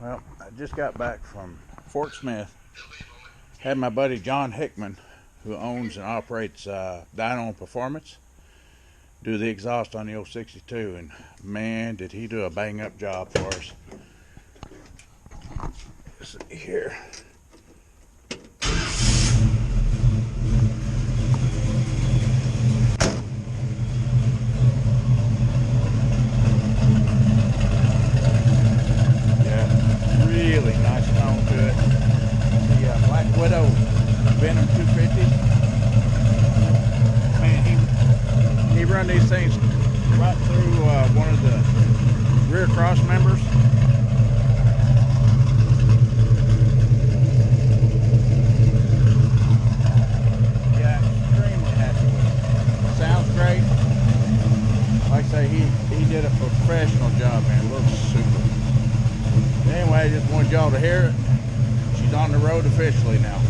Well, I just got back from Fort Smith. Had my buddy John Hickman, who owns and operates Dyno Performance, do the exhaust on the 062, and man, did he do a bang up job for us. Let's see here. Really nice tone to it. The Black Widow Venom 250. Man, he run these things right through one of the rear cross members. Yeah, extremely happy with it. Sounds great. Like I say, he did a professional job, man. It looks super. Anyway, I just wanted y'all to hear it. She's on the road officially now.